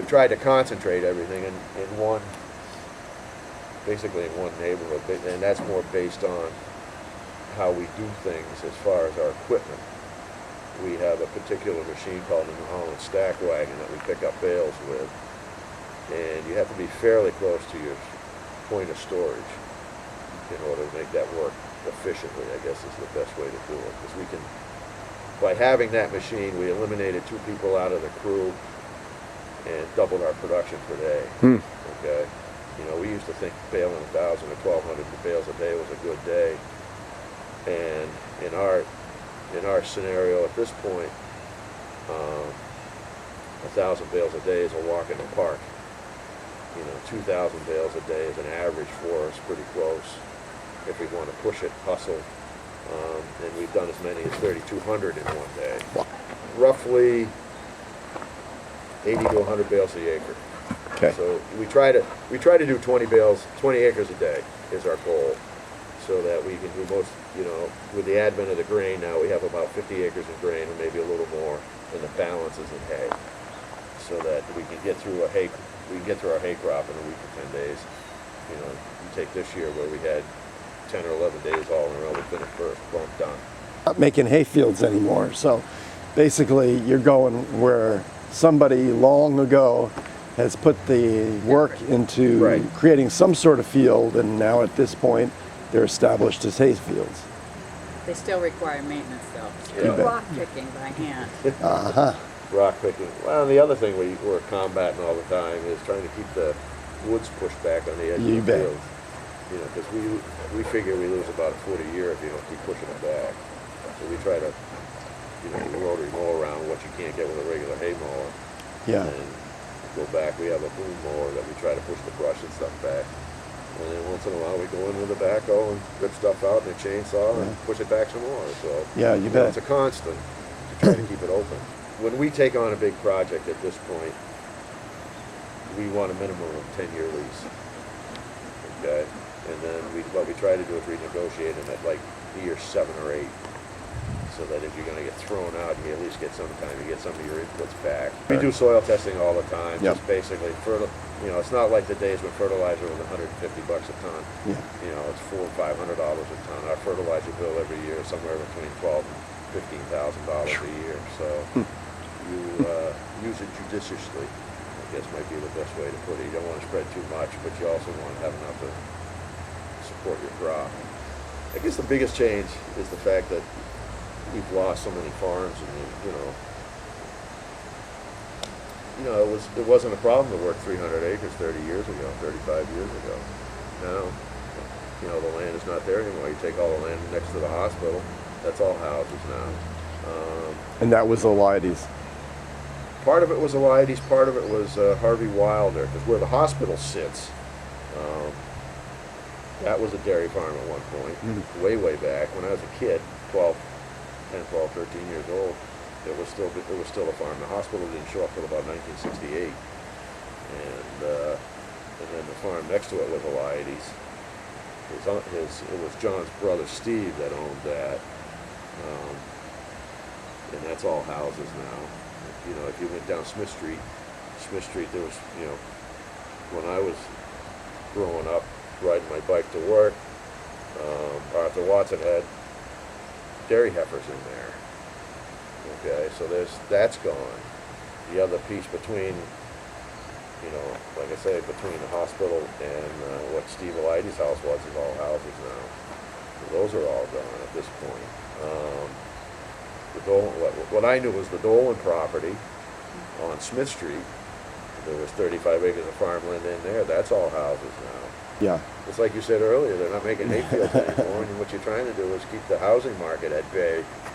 we've tried to concentrate everything in one, basically in one neighborhood, and that's more based on how we do things as far as our equipment. We have a particular machine called the New Holland stack wagon that we pick up bales with, and you have to be fairly close to your point of storage in order to make that work efficiently, I guess is the best way to do it. Because we can, by having that machine, we eliminated 2 people out of the crew and doubled our production per day. Okay, you know, we used to think baling 1,000 or 1,200 bales a day was a good day, and in our scenario at this point, 1,000 bales a day is a walk in the park. You know, 2,000 bales a day is an average for us, pretty close. If we want to push it, hustle, and we've done as many as 3,200 in one day. Roughly 80 to 100 bales a acre. Okay. So we try to do 20 acres a day is our goal, so that we can do most. You know, with the advent of the grain now, we have about 50 acres of grain, or maybe a little more, and the balance is in hay, so that we can get through our hay crop in a week or 10 days. You know, you take this year where we had 10 or 11 days all in a row, we finished first, boom, done. Not making hayfields anymore, so basically you're going where somebody long ago has put the work into creating some sort of field, and now at this point they're established as hayfields. They still require maintenance though. Yeah. Still rock picking by hand. Rock picking. Well, the other thing we're combating all the time is trying to keep the woods pushed back on the edge of the fields. You know, because we figure we lose about a foot a year if you don't keep pushing it back. So we try to, you know, rotary mow around what you can't get with a regular hay mower. Yeah. And go back. We have a boom mower that we try to push the brush and stuff back. And then once in a while we go in with a backhoe and rip stuff out and a chainsaw and push it back some more. So yeah, you bet. It's a constant to try to keep it open. When we take on a big project at this point, we want a minimum of 10-year lease. Okay? And then what we try to do is renegotiate them at like year 7 or 8. So that if you're going to get thrown out, you at least get some time to get some of your inputs back. We do soil testing all the time. Just basically, you know, it's not like the days when fertilizer was $150 a ton. Yeah. You know, it's $400 or $500 a ton. Our fertilizer bill every year is somewhere between $12,000 and $15,000 a year. So you use it judiciously, I guess might be the best way to put it. You don't want to spread too much, but you also want to have enough to support your crop. I guess the biggest change is the fact that we've lost so many farms, and it wasn't a problem to work 300 acres 30 years ago, 35 years ago. Now, you know, the land is not there anymore. You take all the land next to the hospital, that's all houses now. And that was the Leides. Part of it was the Leides, part of it was Harvey Wilder, because where the hospital sits, that was a dairy farm at one point, way back. When I was a kid, 10, 12, 13 years old, it was still a farm. The hospital didn't show up till about 1968, and then the farm next to it was a Leides. It was John's brother Steve that owned that, and that's all houses now. You know, if you went down Smith Street, there was, you know, when I was growing up, riding my bike to work, Arthur Watson had dairy heifers in there. Okay, so that's gone. The other piece between, you know, like I say, between the hospital and what Steve Leides' house was is all houses now. So those are all gone at this point. What I knew was the Dolan property on Smith Street. There was 35 acres of farmland in there. That's all houses now. Yeah. It's like you said earlier, they're not making hayfields anymore, and what you're trying to do is keep the housing market at bay